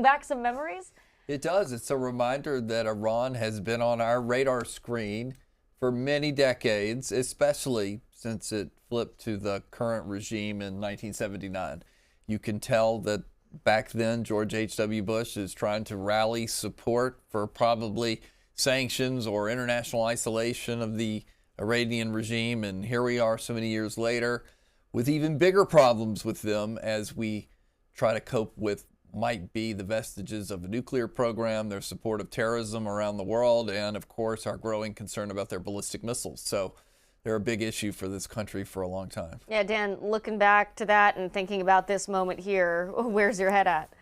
back some memories? It does. It's a reminder that Iran has been on our radar screen for many decades, especially since it flipped to the current regime in 1979. You can tell that back then George H.W. Bush is trying to rally support for probably sanctions or international isolation of the Iranian regime, and here we are so many years later with even bigger problems with them as we try to cope with might be the vestiges of a nuclear program, their support of terrorism around the world, and of course our growing concern about their ballistic missiles. So they're a big issue for this country for a long time. Yeah, Dan, looking back to that and thinking about this moment here, where's your head at?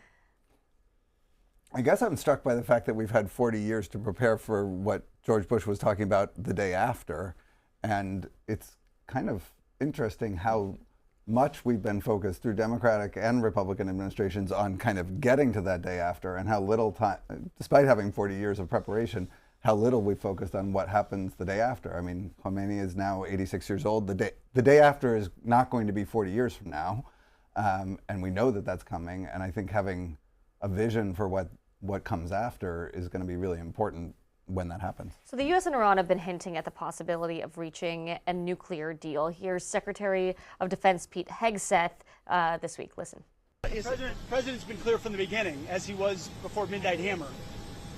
I guess I'm struck by the fact that we've had 40 years to prepare for what George Bush was talking about the day after. And it's kind of interesting how much we've been focused through Democratic and Republican administrations on kind of getting to that day after, and how little time, despite having 40 years of preparation, how little we focused on what happens the day after. I mean, Khomeini is now 86 years old. The day after is not going to be 40 years from now. And we know that that's coming. And I think having a vision for what comes after is going to be really important when that happens. So the U.S. and Iran have been hinting at the possibility of reaching a nuclear deal. Here's Secretary of Defense Pete Hegseth this week. Listen. The President's been clear from the beginning, as he was before Midnight Hammer.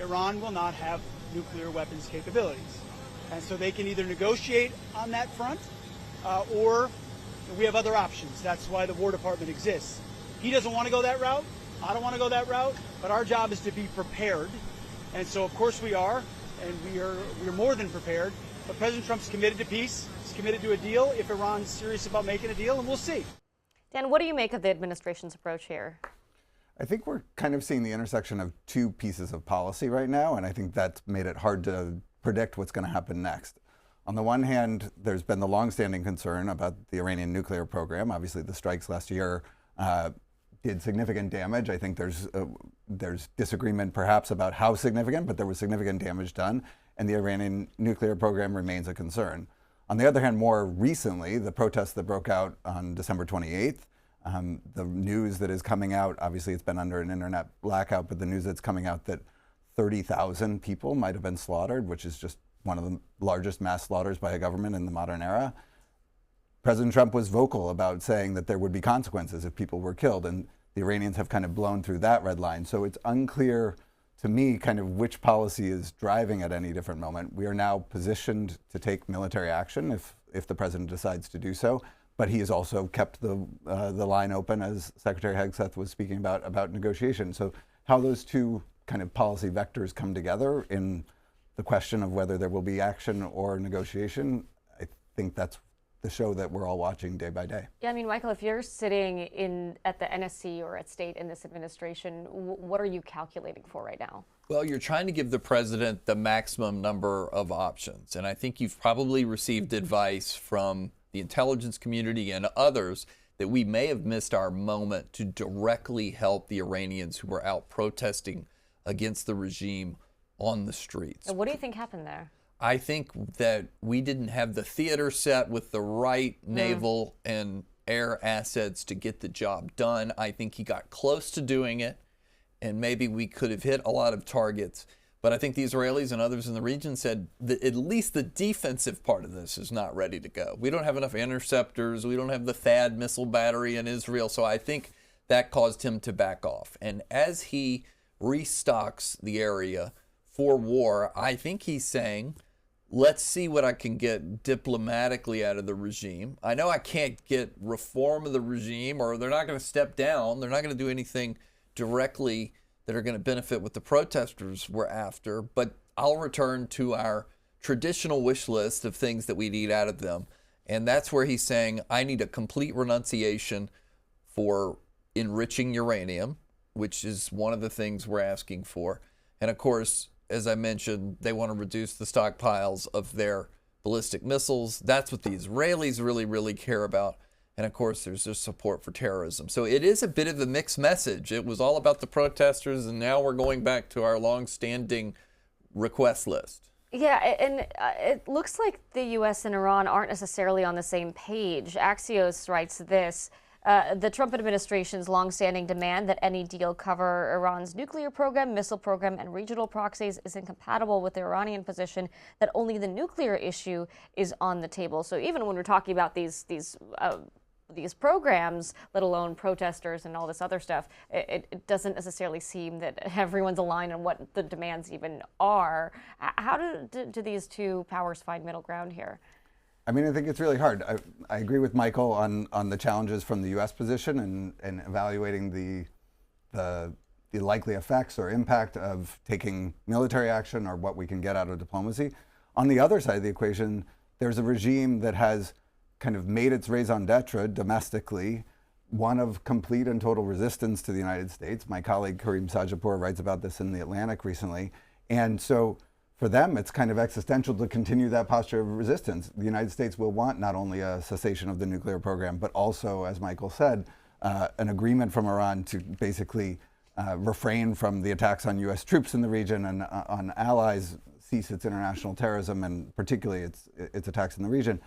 Iran will not have nuclear weapons capabilities. And so they can either negotiate on that front or we have other options. That's why the War Department exists. He doesn't want to go that route. I don't want to go that route. But our job is to be prepared. And so, of course, we are. And we are more than prepared. But President Trump's committed to peace. He's committed to a deal if Iran's serious about making a deal, and we'll see. Dan, what do you make of the administration's approach here? I think we're kind of seeing the intersection of two pieces of policy right now, and I think that's made it hard to predict what's going to happen next. On the one hand, there's been the longstanding concern about the Iranian nuclear program. Obviously, the strikes last year did significant damage. I think there's disagreement perhaps about how significant, but there was significant damage done, and the Iranian nuclear program remains a concern. On the other hand, more recently, the protests that broke out on December 28th, the news that is coming out, obviously it's been under an internet blackout, but the news that's coming out that 30,000 people might have been slaughtered, which is just one of the largest mass slaughters by a government in the modern era. President Trump was vocal about saying that there would be consequences if people were killed, and the Iranians have kind of blown through that red line. So it's unclear to me kind of which policy is driving at any different moment. We are now positioned to take military action if the president decides to do so, but he has also kept the line open, as Secretary Hegseth was speaking about negotiation. So how those two kind of policy vectors come together in the question of whether there will be action or negotiation, I think that's the show that we're all watching day by day. Yeah, I mean, Michael, if you're sitting at the NSC or at state in this administration, what are you calculating for right now? Well, you're trying to give the president the maximum number of options. And I think you've probably received advice from the intelligence community and others that we may have missed our moment to directly help the Iranians who were out protesting against the regime on the streets. And what do you think happened there? I think that we didn't have the theater set with the right naval and air assets to get the job done. I think he got close to doing it, and maybe we could have hit a lot of targets. But I think the Israelis and others in the region said that at least the defensive part of this is not ready to go. We don't have enough interceptors. We don't have the THAAD missile battery in Israel. So I think that caused him to back off. And as he restocks the area for war, I think he's saying, let's see what I can get diplomatically out of the regime. I know I can't get reform of the regime, or they're not going to step down. They're not going to do anything directly that are going to benefit what the protesters were after, but I'll return to our traditional wish list of things that we need out of them. And that's where he's saying, I need a complete renunciation for enriching uranium, which is one of the things we're asking for. And of course, as I mentioned, they want to reduce the stockpiles of their ballistic missiles. That's what the Israelis really, really care about. And of course, there's just support for terrorism. So it is a bit of a mixed message. It was all about the protesters, and now we're going back to our long-standing request list. Yeah, and it looks like the U.S. and Iran aren't necessarily on the same page. Axios writes this. The Trump administration's longstanding demand that any deal cover Iran's nuclear program, missile program, and regional proxies is incompatible with the Iranian position that only the nuclear issue is on the table. So even when we're talking about these programs, let alone protesters and all this other stuff, it doesn't necessarily seem that everyone's aligned on what the demands even are. How do these two powers find middle ground here? I mean, I think it's really hard. I agree with Michael on the challenges from the U.S. position and evaluating the likely effects or impact of taking military action or what we can get out of diplomacy. On the other side of the equation, there's a regime that has kind of made its raison d'etre domestically one of complete and total resistance to the United States. My colleague Karim Sajapur writes about this in The Atlantic recently. And so for them, it's kind of existential to continue that posture of resistance. The United States will want not only a cessation of the nuclear program, but also, as Michael said, an agreement from Iran to basically refrain from the attacks on U.S. troops in the region and on allies, cease its international terrorism, and particularly its attacks in the region.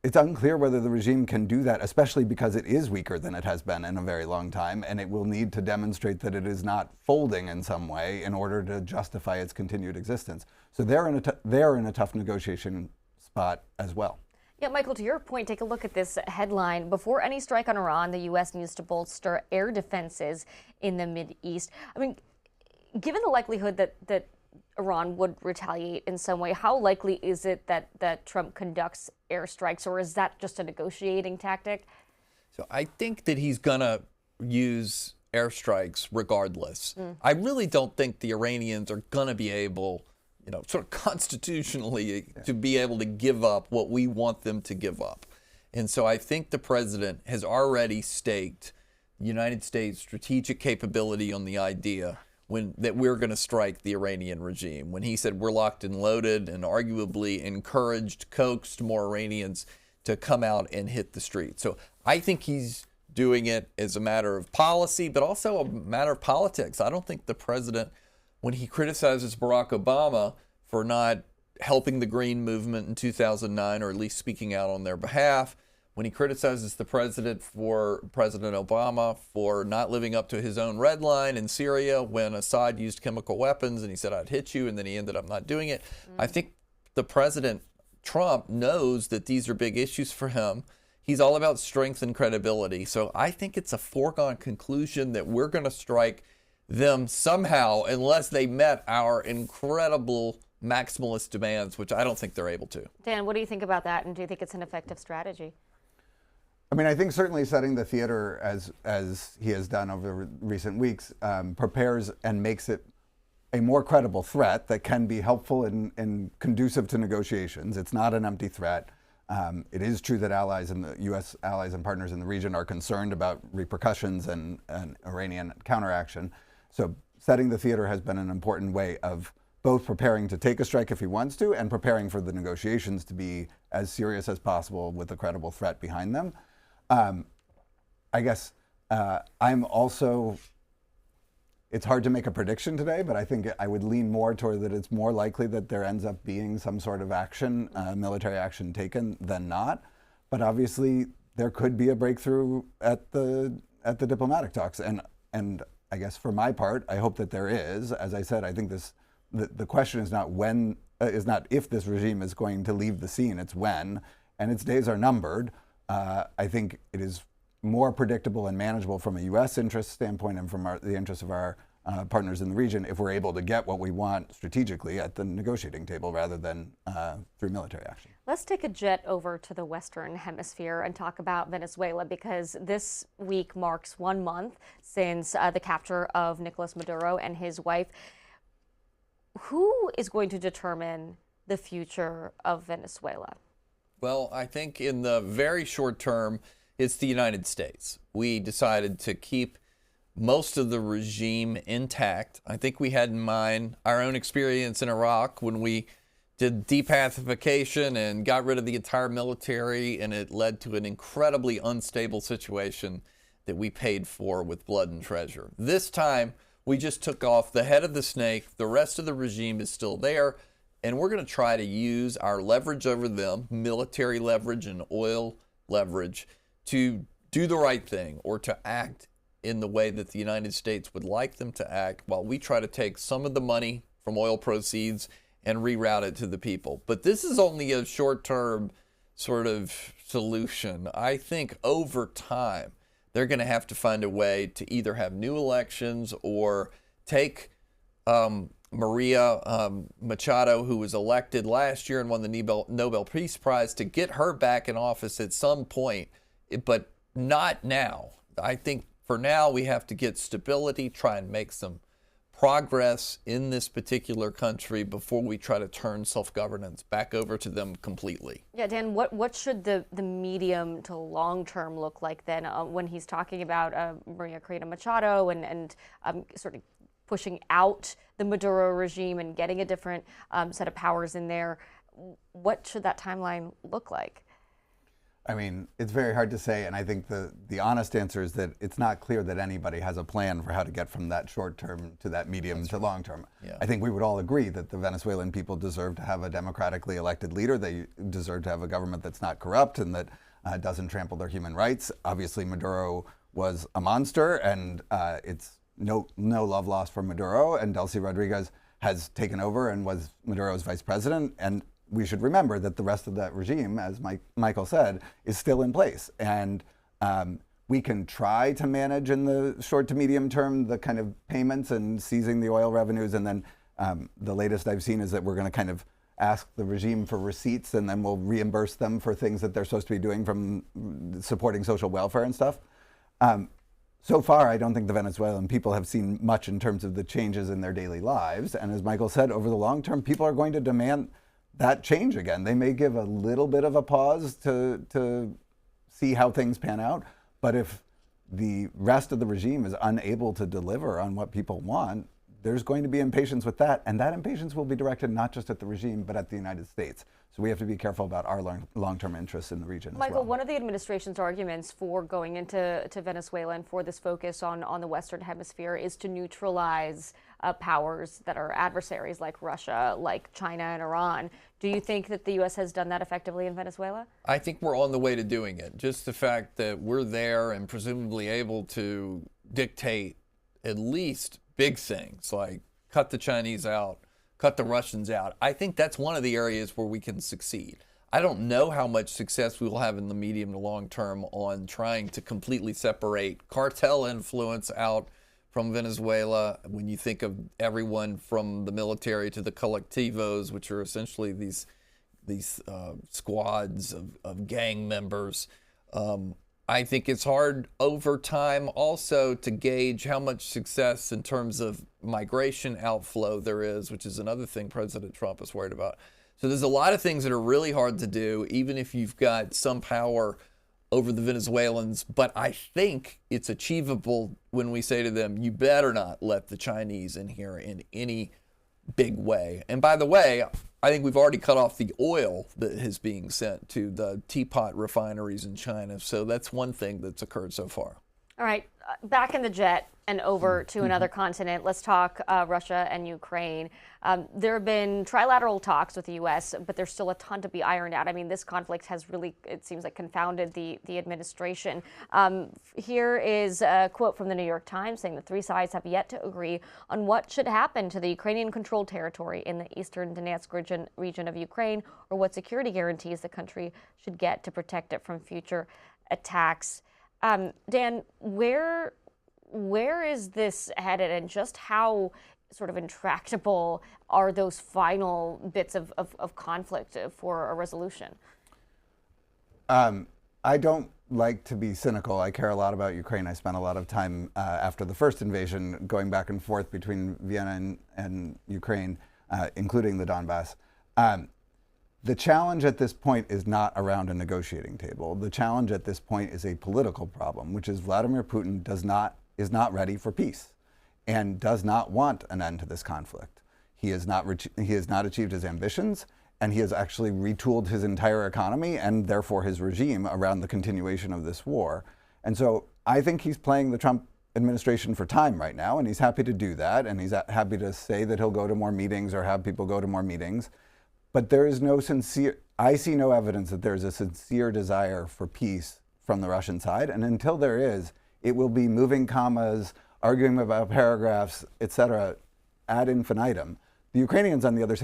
It's unclear whether the regime can do that, especially because it is weaker than it has been in a very long time, and it will need to demonstrate that it is not folding in some way in order to justify its continued existence. So they're in a tough negotiation spot as well. Yeah, Michael, to your point, take a look at this headline. Before any strike on Iran, the U.S. needs to bolster air defenses in the Mideast. I mean, given the likelihood that Iran would retaliate in some way, how likely is it that Trump conducts airstrikes, or is that just a negotiating tactic? So I think that he's going to use airstrikes regardless. I really don't think the Iranians are going to be able, sort of constitutionally to be able to give up what we want them to give up. And so I think the president has already staked the United States' strategic capability on the idea that we're going to strike the Iranian regime. When he said we're locked and loaded, and arguably coaxed more Iranians to come out and hit the street. So I think he's doing it as a matter of policy, but also a matter of politics. I don't think the president, when he criticizes Barack Obama for not helping the Green movement in 2009, or at least speaking out on their behalf, when he criticizes President Obama for not living up to his own red line in Syria when Assad used chemical weapons and he said, I'd hit you, and then he ended up not doing it. I think the President Trump knows that these are big issues for him. He's all about strength and credibility. So I think it's a foregone conclusion that we're going to strike them somehow unless they met our incredible maximalist demands, which I don't think they're able to. Dan, what do you think about that, and do you think it's an effective strategy? I mean, I think certainly setting the theater as he has done over recent weeks prepares and makes it a more credible threat that can be helpful and conducive to negotiations. It's not an empty threat. It is true that U.S. allies and partners in the region are concerned about repercussions and Iranian counteraction. So setting the theater has been an important way of both preparing to take a strike if he wants to, and preparing for the negotiations to be as serious as possible with a credible threat behind them. I guess I'm also, it's hard to make a prediction today, but I think I would lean more toward that it's more likely that there ends up being some sort of action, military action taken than not. But obviously there could be a breakthrough at the diplomatic talks. And I guess for my part, I hope that there is. As I said, I think the question is not not if this regime is going to leave the scene, it's when, and its days are numbered. I think it is more predictable and manageable from a U.S. interest standpoint and from the interests of our partners in the region if we're able to get what we want strategically at the negotiating table rather than through military action. Let's take a jet over to the Western Hemisphere and talk about Venezuela, because this week marks 1 month since the capture of Nicolas Maduro and his wife. Who is going to determine the future of Venezuela? Well, I think in the very short term, it's the United States. We decided to keep most of the regime intact. I think we had in mind our own experience in Iraq when we did depacification and got rid of the entire military, and it led to an incredibly unstable situation that we paid for with blood and treasure. This time, we just took off the head of the snake. The rest of the regime is still there, and we're going to try to use our leverage over them, military leverage and oil leverage, to do the right thing or to act in the way that the United States would like them to act, while we try to take some of the money from oil proceeds and reroute it to the people. But this is only a short-term sort of solution. I think over time, they're going to have to find a way to either have new elections or take Maria Machado, who was elected last year and won the Nobel Peace Prize, to get her back in office at some point, but not now. I think for now, we have to get stability, try and make some progress in this particular country before we try to turn self-governance back over to them completely. Yeah, Dan, what should the medium to long term look like then when he's talking about Maria Corina Machado and sort of pushing out the Maduro regime and getting a different set of powers in there? What should that timeline look like? I mean, it's very hard to say, and I think the honest answer is that it's not clear that anybody has a plan for how to get from that short term to that medium to long term. Yeah. I think we would all agree that the Venezuelan people deserve to have a democratically elected leader. They deserve to have a government that's not corrupt and that doesn't trample their human rights. Obviously, Maduro was a monster, and it's no love lost for Maduro, and Delcy Rodriguez has taken over and was Maduro's vice president. And we should remember that the rest of that regime, as Michael said, is still in place. And we can try to manage in the short to medium term the kind of payments and seizing the oil revenues. And then the latest I've seen is that we're going to kind of ask the regime for receipts, and then we'll reimburse them for things that they're supposed to be doing from supporting social welfare and stuff. So far, I don't think the Venezuelan people have seen much in terms of the changes in their daily lives. And as Michael said, over the long term, people are going to demand that change again. They may give a little bit of a pause to see how things pan out, but if the rest of the regime is unable to deliver on what people want, there's going to be impatience with that, and that impatience will be directed not just at the regime, but at the United States. So we have to be careful about our long-term interests in the region as well. Michael, one of the administration's arguments for going into Venezuela and for this focus on the Western Hemisphere is to neutralize powers that are adversaries like Russia, like China and Iran. Do you think that the U.S. has done that effectively in Venezuela? I think we're on the way to doing it. Just the fact that we're there and presumably able to dictate at least big things like cut the Chinese out, cut the Russians out. I think that's one of the areas where we can succeed. I don't know how much success we will have in the medium to long term on trying to completely separate cartel influence out from Venezuela. When you think of everyone from the military to the colectivos, which are essentially these squads of gang members, I think it's hard over time also to gauge how much success in terms of migration outflow there is, which is another thing President Trump is worried about. So there's a lot of things that are really hard to do, even if you've got some power over the Venezuelans. But I think it's achievable when we say to them, you better not let the Chinese in here in any big way. And by the way, I think we've already cut off the oil that is being sent to the teapot refineries in China. So that's one thing that's occurred so far. All right, back in the jet and over to another continent. Let's talk Russia and Ukraine. There have been trilateral talks with the U.S., but there's still a ton to be ironed out. I mean, this conflict has really, it seems like, confounded the administration. Here is a quote from the New York Times saying the three sides have yet to agree on what should happen to the Ukrainian-controlled territory in the eastern Donetsk region of Ukraine, or what security guarantees the country should get to protect it from future attacks. Dan, where where is this headed, and just how sort of intractable are those final bits of conflict for a resolution? I don't like to be cynical. I care a lot about Ukraine. I spent a lot of time after the first invasion going back and forth between Vienna and Ukraine, including the Donbass. The challenge at this point is not around a negotiating table. The challenge at this point is a political problem, which is Vladimir Putin is not ready for peace and does not want an end to this conflict. He has not achieved his ambitions, and he has actually retooled his entire economy and therefore his regime around the continuation of this war. And so I think he's playing the Trump administration for time right now, and he's happy to do that, and he's happy to say that he'll go to more meetings or have people go to more meetings. But there is I see no evidence that there's a sincere desire for peace from the Russian side. And until there is, it will be moving commas, arguing about paragraphs, etc., ad infinitum. The Ukrainians, on the other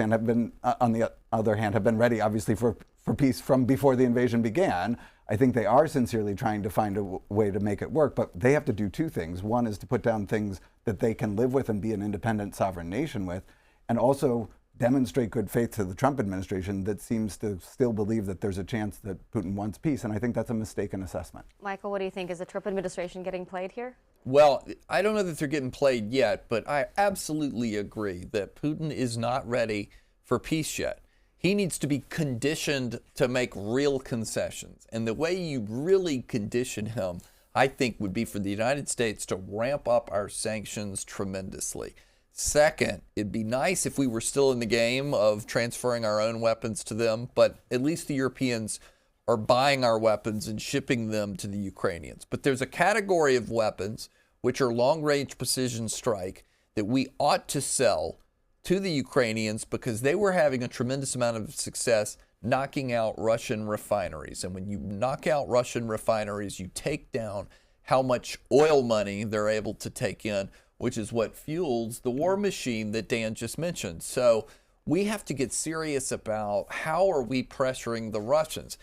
hand, have been ready, obviously, for peace from before the invasion began. I think they are sincerely trying to find a way to make it work, but they have to do two things. One is to put down things that they can live with and be an independent sovereign nation with, and also demonstrate good faith to the Trump administration that seems to still believe that there's a chance that Putin wants peace. And I think that's a mistaken assessment. Michael, what do you think? Is the Trump administration getting played here? Well, I don't know that they're getting played yet, but I absolutely agree that Putin is not ready for peace yet. He needs to be conditioned to make real concessions. And the way you really condition him, I think, would be for the United States to ramp up our sanctions tremendously. Second, it'd be nice if we were still in the game of transferring our own weapons to them, but at least the Europeans are buying our weapons and shipping them to the Ukrainians. But there's a category of weapons, which are long-range precision strike, that we ought to sell to the Ukrainians because they were having a tremendous amount of success knocking out Russian refineries. And when you knock out Russian refineries, you take down how much oil money they're able to take in, which is what fuels the war machine that Dan just mentioned. So we have to get serious about how are we pressuring the Russians.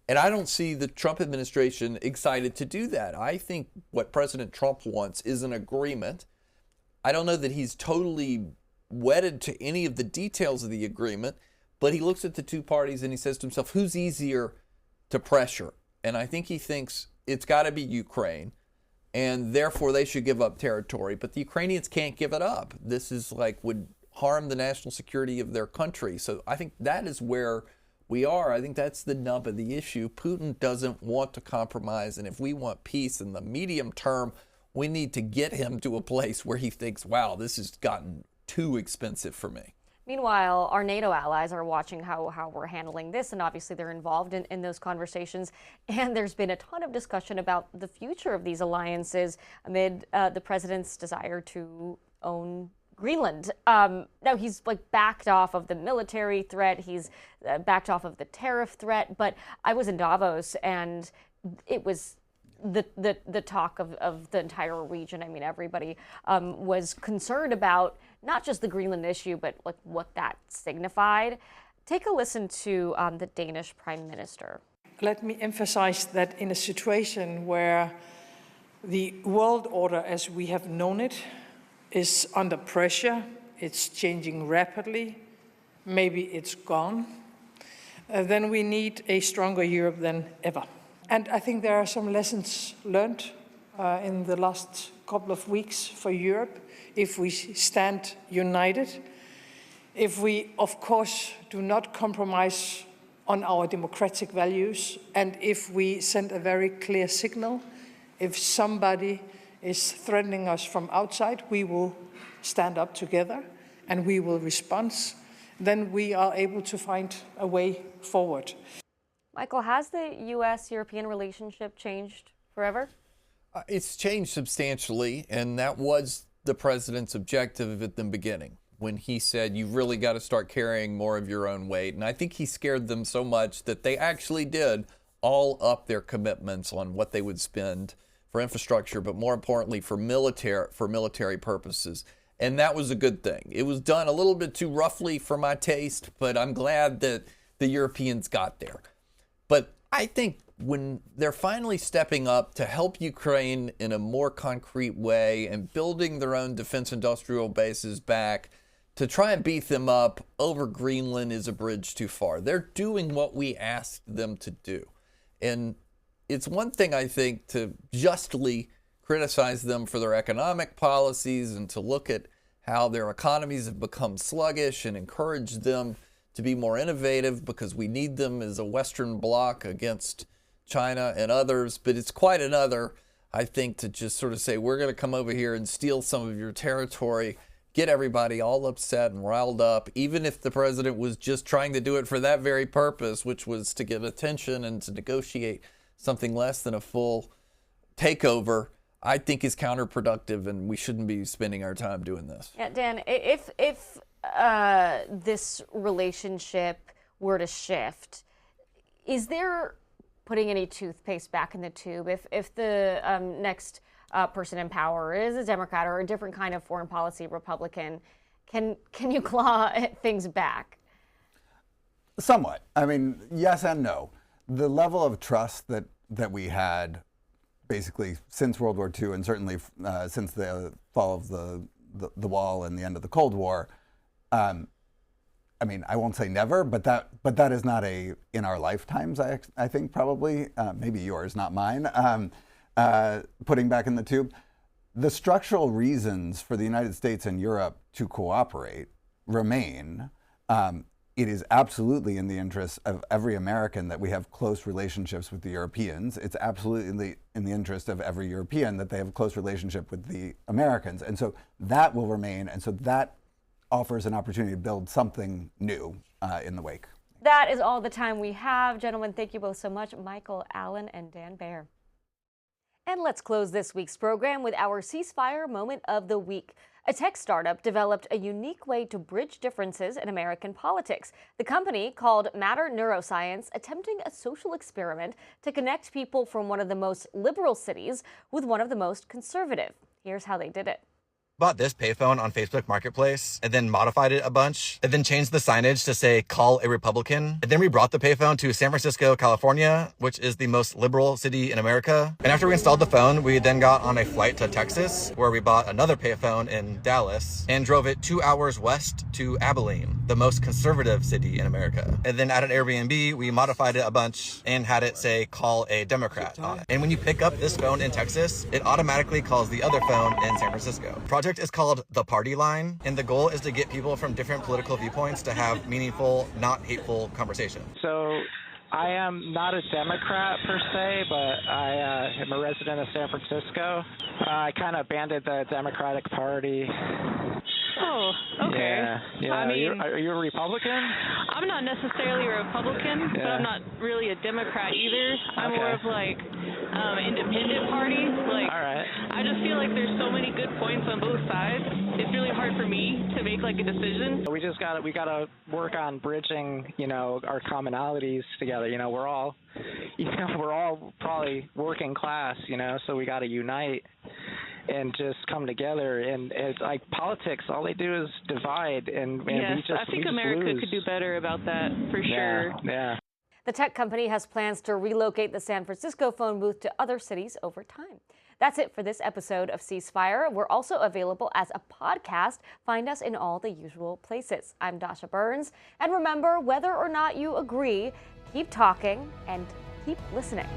And I don't see the Trump administration excited to do that. I think what President Trump wants is an agreement. I don't know that he's totally wedded to any of the details of the agreement, but he looks at the two parties and he says to himself, who's easier to pressure? And I think he thinks it's got to be Ukraine, and therefore they should give up territory. But the Ukrainians can't give it up. This is would harm the national security of their country. So I think that is where we are. I think that's the nub of the issue. Putin doesn't want to compromise, and if we want peace in the medium term, we need to get him to a place where he thinks, wow, this has gotten too expensive for me. Meanwhile, our NATO allies are watching how we're handling this, and obviously they're involved in those conversations. And there's been a ton of discussion about the future of these alliances amid the president's desire to own Greenland. Now he's backed off of the military threat. He's backed off of the tariff threat. But I was in Davos, and it was the talk of the entire region. I mean, everybody was concerned about not just the Greenland issue, but what that signified. Take a listen to the Danish Prime Minister. Let me emphasize that in a situation where the world order as we have known it is under pressure, it's changing rapidly, maybe it's gone, then we need a stronger Europe than ever. And I think there are some lessons learned in the last couple of weeks for Europe if we stand united, if we, of course, do not compromise on our democratic values, and if we send a very clear signal. If somebody is threatening us from outside, we will stand up together and we will respond. Then we are able to find a way forward. Michael, has the U.S.-European relationship changed forever? It's changed substantially, and that was the president's objective at the beginning when he said, you've really got to start carrying more of your own weight. And I think he scared them so much that they actually did all up their commitments on what they would spend for infrastructure, but more importantly for military purposes. And that was a good thing. It was done a little bit too roughly for my taste, but I'm glad that the Europeans got there. But I think when they're finally stepping up to help Ukraine in a more concrete way and building their own defense industrial bases back, to try and beat them up over Greenland is a bridge too far. They're doing what we asked them to do. And it's one thing, I think, to justly criticize them for their economic policies and to look at how their economies have become sluggish and encourage them to be more innovative because we need them as a Western bloc against China and others. But it's quite another, I think, to just sort of say, we're going to come over here and steal some of your territory, get everybody all upset and riled up, even if the president was just trying to do it for that very purpose, which was to get attention and to negotiate something less than a full takeover. I think is counterproductive, and we shouldn't be spending our time doing this. Yeah, Dan, if this relationship were to shift, is there putting any toothpaste back in the tube? If the next person in power is a Democrat or a different kind of foreign policy Republican, can you claw things back? Somewhat. I mean, yes and no. The level of trust that we had basically since World War II and certainly since the fall of the wall and the end of the Cold War, I mean, I won't say never, but that is not in our lifetimes, I think probably, maybe yours, not mine, putting back in the tube. The structural reasons for the United States and Europe to cooperate remain. It is absolutely in the interest of every American that we have close relationships with the Europeans. It's absolutely in the interest of every European that they have a close relationship with the Americans. And so that will remain. And so that offers an opportunity to build something new in the wake. That is all the time we have. Gentlemen, thank you both so much, Michael Allen and Dan Baer. And let's close this week's program with our ceasefire moment of the week. A tech startup developed a unique way to bridge differences in American politics. The company, called Matter Neuroscience, attempting a social experiment to connect people from one of the most liberal cities with one of the most conservative. Here's how they did it. Bought this payphone on Facebook Marketplace and then modified it a bunch and then changed the signage to say call a Republican. And then we brought the payphone to San Francisco, California, which is the most liberal city in America. And after we installed the phone, we then got on a flight to Texas where we bought another payphone in Dallas and drove it 2 hours west to Abilene, the most conservative city in America. And then at an Airbnb, we modified it a bunch and had it say call a Democrat on it. And when you pick up this phone in Texas, it automatically calls the other phone in San Francisco. Project is called The Party Line, and the goal is to get people from different political viewpoints to have meaningful, not hateful conversations. So I am not a Democrat per se, but I am a resident of San Francisco. I kind of abandoned the Democratic Party. Oh, okay. Yeah. I mean, are you a Republican? I'm not necessarily a Republican, but I'm not really a Democrat either. I'm more of like independent party. Like, all right. I just feel like there's so many good points on both sides. It's really hard for me to make like a decision. We gotta work on bridging, our commonalities together. We're all probably working class, so we gotta unite and just come together. And it's like politics, all they do is divide, and yes, I think America lose. could do better about that for sure. Yeah. The tech company has plans to relocate the San Francisco phone booth to other cities over time. That's it for this episode of Ceasefire. We're also available as a podcast. Find us in all the usual places. I'm Dasha Burns. And remember, whether or not you agree, keep talking and keep listening.